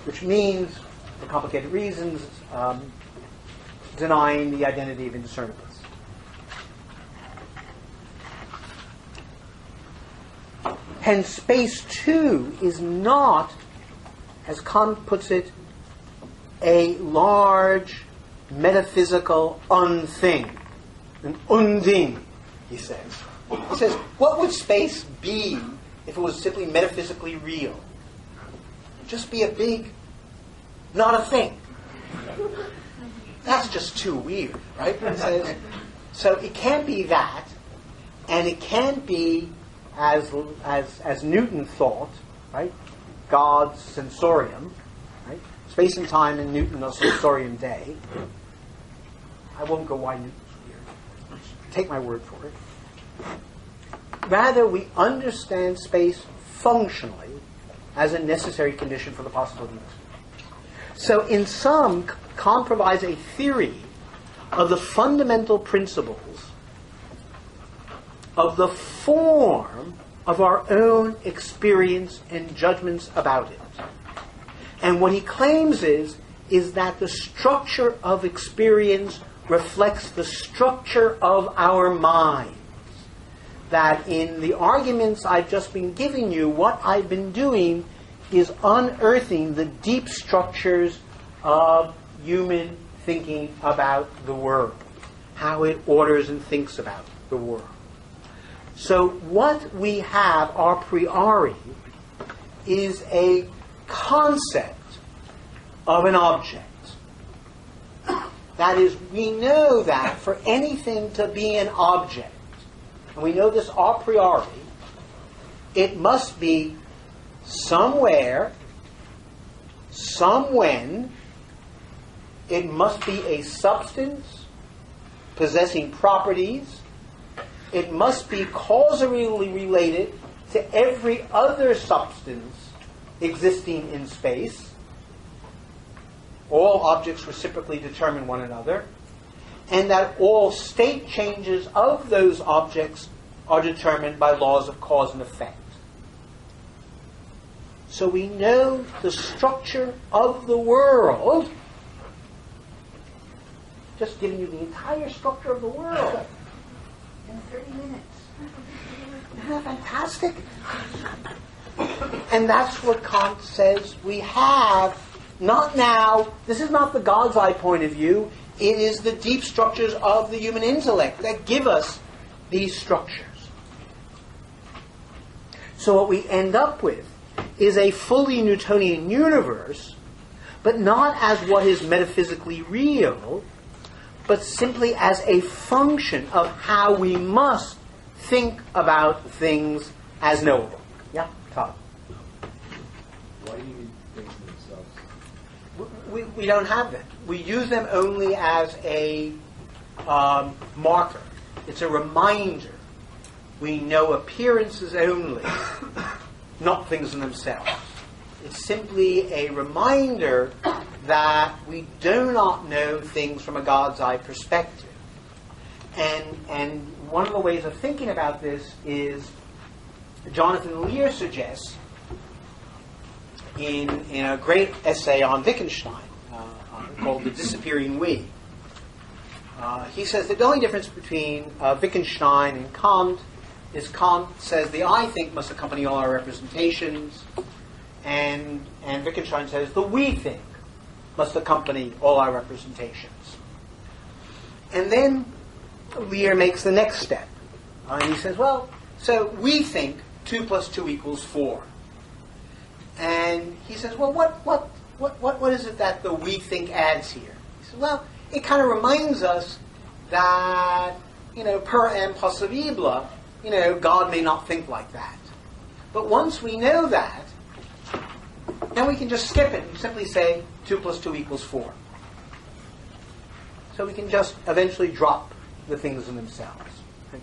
Which means, for complicated reasons, denying the identity of indiscernibles. Hence, space, too, is not, as Kant puts it, a large metaphysical unthing. An unding, he says. He says, what would space be if it was simply metaphysically real? It'd just be a big, not a thing. That's just too weird, right? He says, so it can't be that, and it can't be, as Newton thought, right? God's sensorium, right? Space and time in Newton are sensorium day. I won't go why Newton's weird. Take my word for it. Rather, we understand space functionally as a necessary condition for the possibility of experience. So in sum, Kant provides a theory of the fundamental principles of the form of our own experience and judgments about it. And what he claims is that the structure of experience reflects the structure of our minds. That in the arguments I've just been giving you, what I've been doing is unearthing the deep structures of human thinking about the world, how it orders and thinks about the world. So what we have a priori is a concept of an object. That is, we know that for anything to be an object, and we know this a priori, it must be somewhere, somewhen, it must be a substance possessing properties, it must be causally related to every other substance existing in space. All objects reciprocally determine one another, and that all state changes of those objects are determined by laws of cause and effect. So we know the structure of the world, just giving you the entire structure of the world in 30 minutes. Isn't that fantastic? And that's what Kant says we have. Not now. This is not the God's eye point of view. It is the deep structures of the human intellect that give us these structures. So what we end up with is a fully Newtonian universe, but not as what is metaphysically real, but simply as a function of how we must think about things as knowable. Yeah, Todd? Why do you need things themselves? We don't have them. We use them only as a marker. It's a reminder. We know appearances only, not things in themselves. It's simply a reminder that we do not know things from a God's eye perspective. And one of the ways of thinking about this is Jonathan Lear suggests in a great essay on Wittgenstein called The Disappearing We. He says that the only difference between Wittgenstein and Kant is Kant says the I think must accompany all our representations, and Wittgenstein says the we think must accompany all our representations. And then Lear makes the next step. And he says, well, so we think 2 + 2 = 4. And he says, well, what is it that the we think adds here? He says, well, it kind of reminds us that, per impossible, God may not think like that. But once we know that, then we can just skip it and simply say 2 + 2 = 4. So we can just eventually drop the things in themselves, right?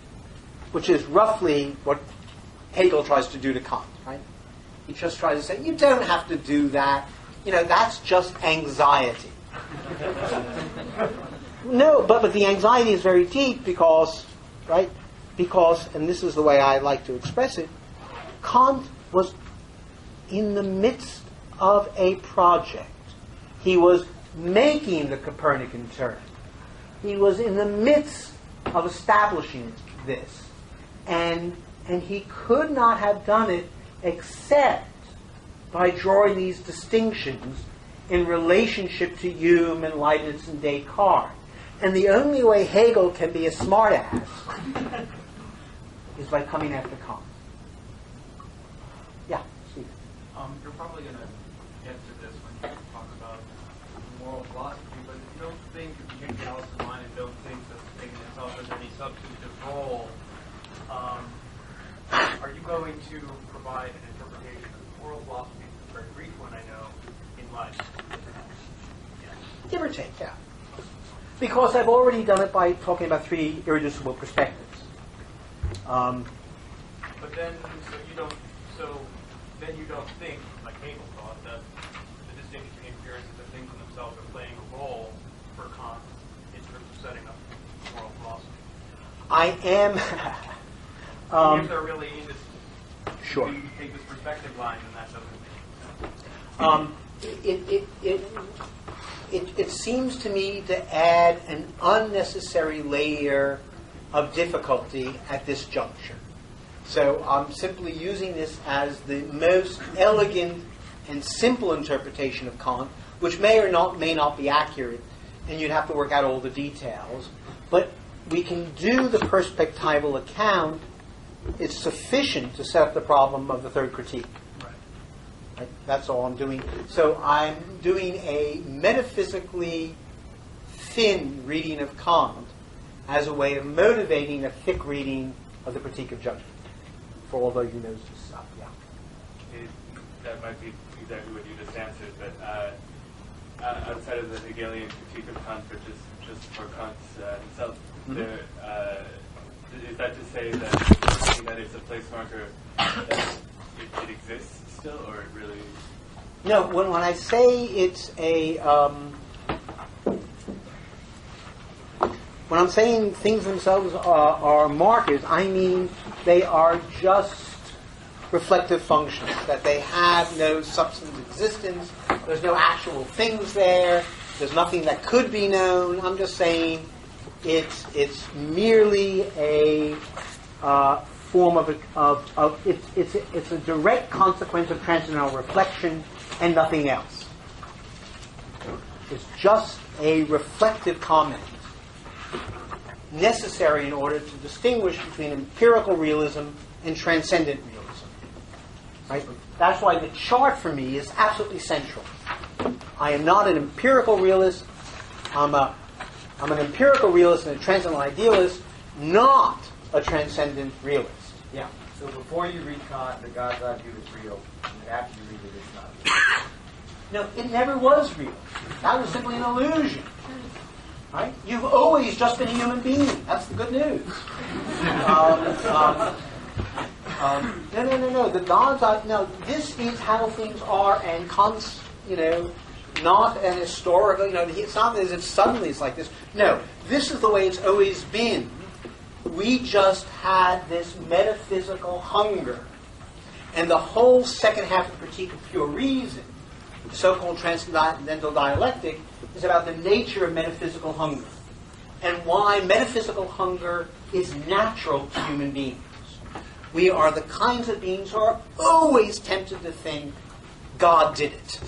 Which is roughly what Hegel tries to do to Kant, right? He just tries to say, you don't have to do that. That's just anxiety. No, but the anxiety is very deep because, right? Because, and this is the way I like to express it, Kant was in the midst of a project. He was making the Copernican Turn. He was in the midst of establishing this. And he could not have done it except by drawing these distinctions in relationship to Hume and Leibniz and Descartes. And the only way Hegel can be a smartass is by coming after Kant. Yeah, Steve. You're probably going to get to this when you talk about moral philosophy, but if you don't think, if you take Alice in line and don't think that the thing in itself has any substantive role, are you going to provide an interpretation of moral philosophy, a very brief one I know, in life? Give or take, yeah. Because I've already done it by talking about 3 irreducible perspectives. But then, then you don't think, like Hegel thought, that the distinction between appearances and things in themselves are playing a role for Kant in terms of setting up moral philosophy. I am. If they're really in this, Sure. if you take this perspective line, then that doesn't make sense. it seems to me to add an unnecessary layer of difficulty at this juncture. So I'm simply using this as the most elegant and simple interpretation of Kant, which may not be accurate, and you'd have to work out all the details. But we can do the perspectival account. It's sufficient to set up the problem of the third critique. Right? That's all I'm doing. So I'm doing a metaphysically thin reading of Kant as a way of motivating a thick reading of the Critique of Judgment. For all those you know stuff, yeah. That might be exactly what you just answered, but outside of the Hegelian critique of Kant, but just for Kant himself, is that to say that it's a place marker that it exists still, or it really? No, when I say it's a when I'm saying things themselves are markers, I mean they are just reflective functions, that they have no substantive existence, there's no actual things there, there's nothing that could be known. I'm just saying it's merely a form of it's a direct consequence of transcendental reflection and nothing else. It's just a reflective comment necessary in order to distinguish between empirical realism and transcendent realism. Right? That's why the chart for me is absolutely central. I am not an empirical realist. I'm an empirical realist and a transcendental idealist, not a transcendent realist. Yeah. So before you read Kant, the God's eye view is real, and after you read it, it's not real. No, it never was real. That was simply an illusion. Right? You've always just been a human being. That's the good news. No. The God's eye. No, this is how things are, and Kant's, not an historical. It's not as if suddenly it's like this. No, this is the way it's always been. We just had this metaphysical hunger, and the whole second half of the Critique of Pure Reason, the so-called transcendental dialectic, is about the nature of metaphysical hunger and why metaphysical hunger is natural to human beings. We are the kinds of beings who are always tempted to think God did it,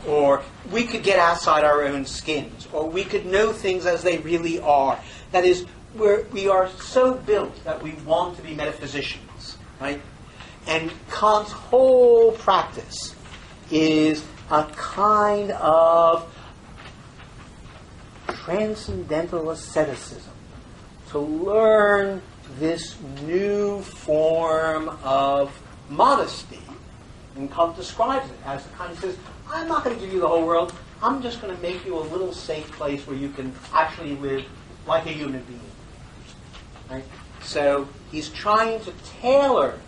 or we could get outside our own skins, or we could know things as they really are. That is, we are so built that we want to be metaphysicians, right? And Kant's whole practice is a kind of transcendental asceticism to learn this new form of modesty. And Kant describes it as the kind of says, I'm not going to give you the whole world. I'm just going to make you a little safe place where you can actually live like a human being. Right? So he's trying to tailor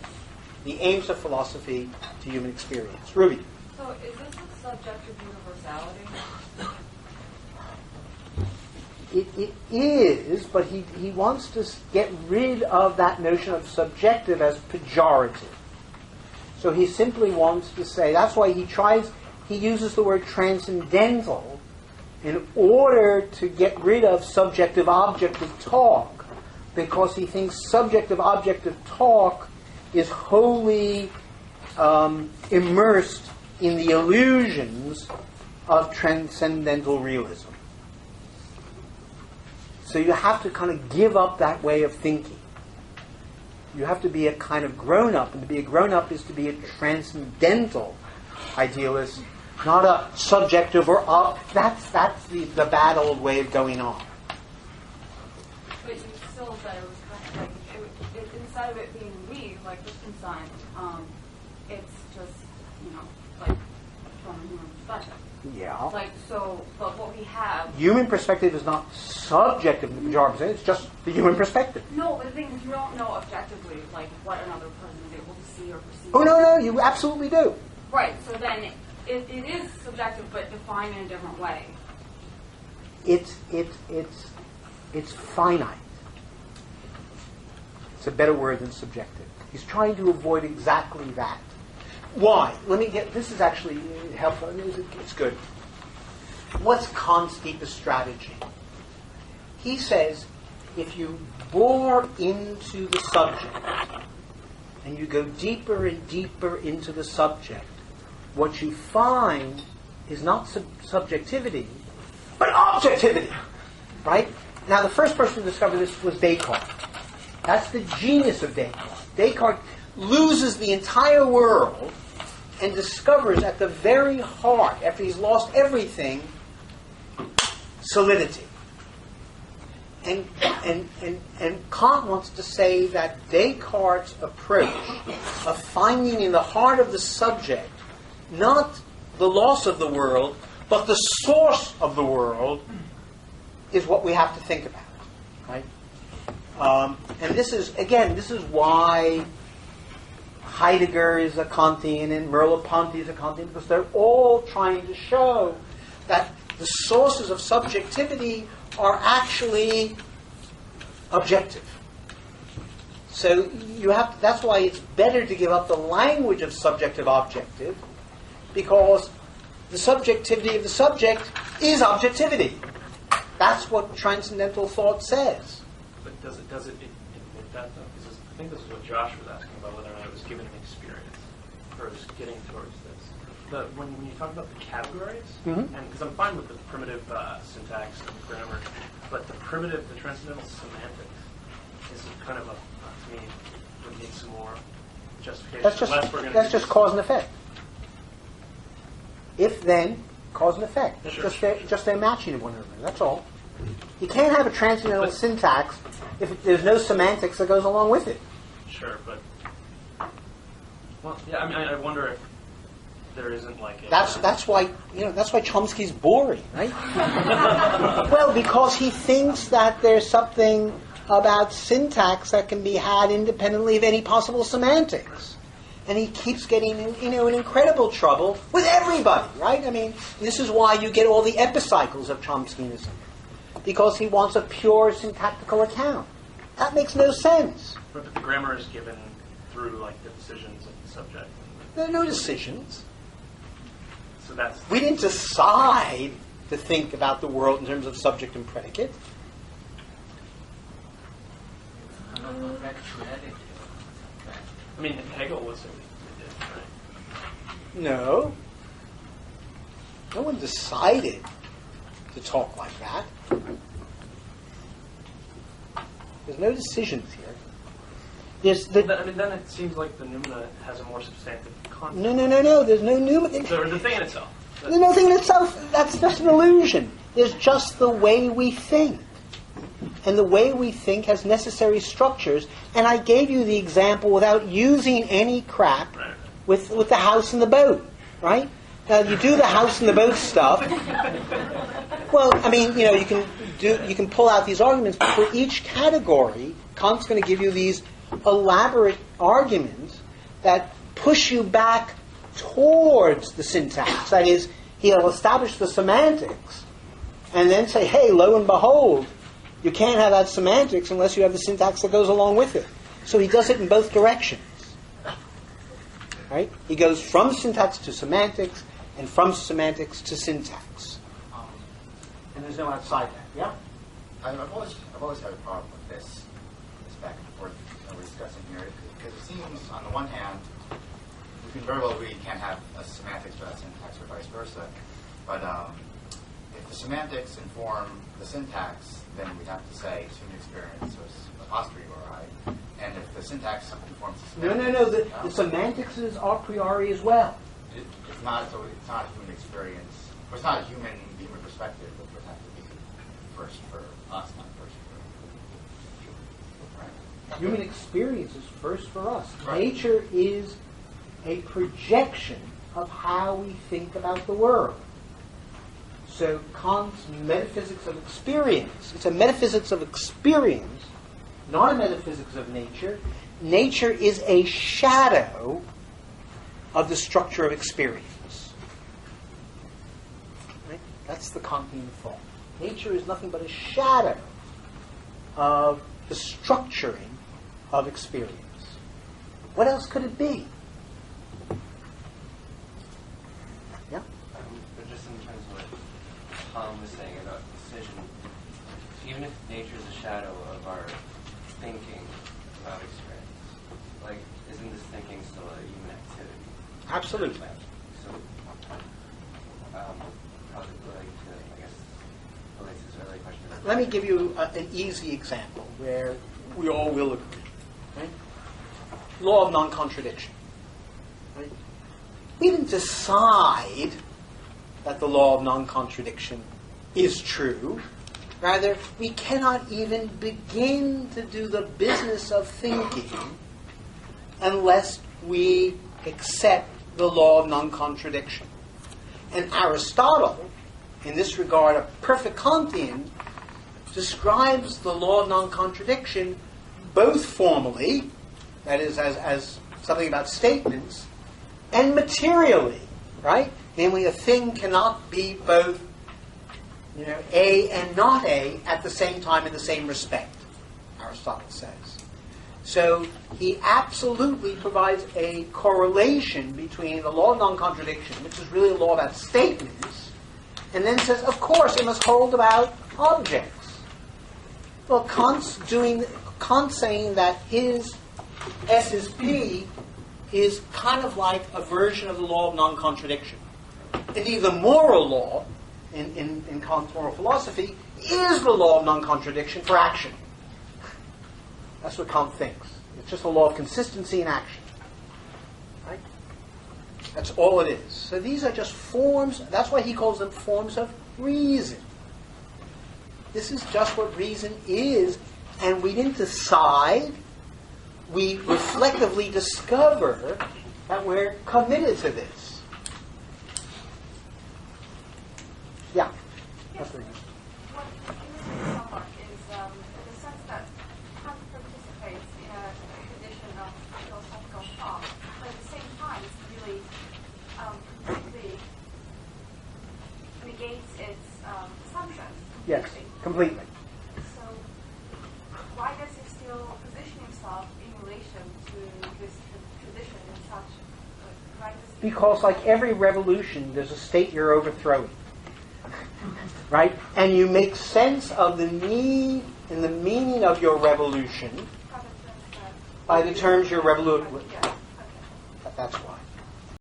the aims of philosophy to human experience. Ruby. So is this a subjective universality? It is, but he wants to get rid of that notion of subjective as pejorative. So he simply wants to say, that's why he uses the word transcendental in order to get rid of subjective-objective talk, because he thinks subjective-objective talk is wholly immersed in the illusions of transcendental realism. So you have to kind of give up that way of thinking. You have to be a kind of grown-up, and to be a grown-up is to be a transcendental idealist, not a subjective or that's the bad old way of going on. But you still said it was kind of like, instead of it being we, like Wittgenstein, it's just, like from a human perspective. Yeah. Like, so, but what we have... Human perspective is not subjective in the pejorative sense, it's just the human perspective. No, but the thing is, you don't know objectively, like, what another person is able to see or perceive. Oh, no, you absolutely do. Right, so then it is subjective, but defined in a different way. It's finite. It's a better word than subjective. He's trying to avoid exactly that. Why? Let me get, this is actually helpful. It's good. What's Kant's deepest strategy? He says, if you bore into the subject, and you go deeper and deeper into the subject, what you find is not subjectivity, but objectivity. Right? Now, the first person to discover this was Descartes. That's the genius of Descartes. Descartes loses the entire world and discovers at the very heart, after he's lost everything, solidity. And Kant wants to say that Descartes' approach of finding in the heart of the subject not the loss of the world, but the source of the world is what we have to think about. Right? And this is why Heidegger is a Kantian and Merleau-Ponty is a Kantian, because they're all trying to show that the sources of subjectivity are actually objective. So that's why it's better to give up the language of subjective-objective, because the subjectivity of the subject is objectivity. That's what transcendental thought says. But does it admit that, though? Because I think this is what Josh was asking about, whether or not it was given an experience, or it was getting towards this. When you talk about the categories, and because I'm fine with the primitive syntax and grammar, but the transcendental semantics is kind of to me, would need some more justification. That's just cause and effect. If then, cause and effect. That's just their matching of one another. That's all. You can't have a transcendental syntax if there's no semantics that goes along with it. Sure, but I wonder if there isn't like a... That's why Chomsky's boring, right? Well, because he thinks that there's something about syntax that can be had independently of any possible semantics. And he keeps getting in incredible trouble with everybody, right? I mean, this is why you get all the epicycles of Chomskyanism, because he wants a pure syntactical account. That makes no sense. But the grammar is given through like the decisions of the subject. There are no decisions. So we didn't decide to think about the world in terms of subject and predicate. I mean, Hegel was right? No. No one decided to talk like that. There's no decisions here. Then it seems like the noumena has a more substantive content. No. There's no noumena. So the thing in itself. There's no thing in itself. That's just an illusion. There's just the way we think. And the way we think has necessary structures. And I gave you the example without using any crap with the house and the boat, right? Now you do the house and the boat stuff. Well, I mean, you can pull out these arguments, but for each category, Kant's going to give you these elaborate arguments that push you back towards the syntax. That is, he'll establish the semantics and then say, hey, lo and behold, you can't have that semantics unless you have the syntax that goes along with it. So he does it in both directions. Right? He goes from syntax to semantics and from semantics to syntax. And there's no outside that. Yeah? I've always had a problem with this back and forth that we're discussing here, because it seems, on the one hand, we can very well agree you can't have a semantics without syntax or vice versa, but if the semantics inform the syntax, then we'd have to say human experience was a posteriori, and if the syntax informs the semantics... No. The semantics is a priori as well. It's not a human experience, or it's not a human perspective, which would have to be first for us, not first for... Right. Human experience is first for us. Right. Nature is a projection of how we think about the world. So Kant's metaphysics of experience, it's a metaphysics of experience, not a metaphysics of nature. Nature is a shadow of the structure of experience. Right? That's the Kantian thought. Nature is nothing but a shadow of the structuring of experience. What else could it be? what Tom was saying about decision. Even if nature is a shadow of our thinking about experience, like, isn't this thinking still a human activity? Absolutely. So, probably related to, I guess, relates to this earlier question. Let me give you an easy example where we all will agree. Right? Law of non-contradiction. Right? We didn't decide that the law of non-contradiction is true. Rather, we cannot even begin to do the business of thinking unless we accept the law of non-contradiction. And Aristotle, in this regard a perfect Kantian, describes the law of non-contradiction both formally, that is, as something about statements, and materially, right? Namely, a thing cannot be both, A and not A at the same time in the same respect, Aristotle says. So he absolutely provides a correlation between the law of non-contradiction, which is really a law about statements, and then says, of course, it must hold about objects. Well, Kant's saying that his S is P is kind of like a version of the law of non-contradiction. Indeed, the moral law in Kant's moral philosophy is the law of non-contradiction for action. That's what Kant thinks. It's just a law of consistency in action. Right? That's all it is. So these are just forms. That's why he calls them forms of reason. This is just what reason is, and we didn't decide. We reflectively discover that we're committed to this. Yeah. That's very good. What interests me somewhat is the sense that Kant participates in a tradition of philosophical thought, but at the same time it's really completely negates its assumptions. Yes, completely. So why does he still position himself in relation to this tradition in such Because like every revolution, there's a state you're overthrowing. Right? And you make sense of the need and the meaning of your revolution by the terms you're revoluting with. That's why.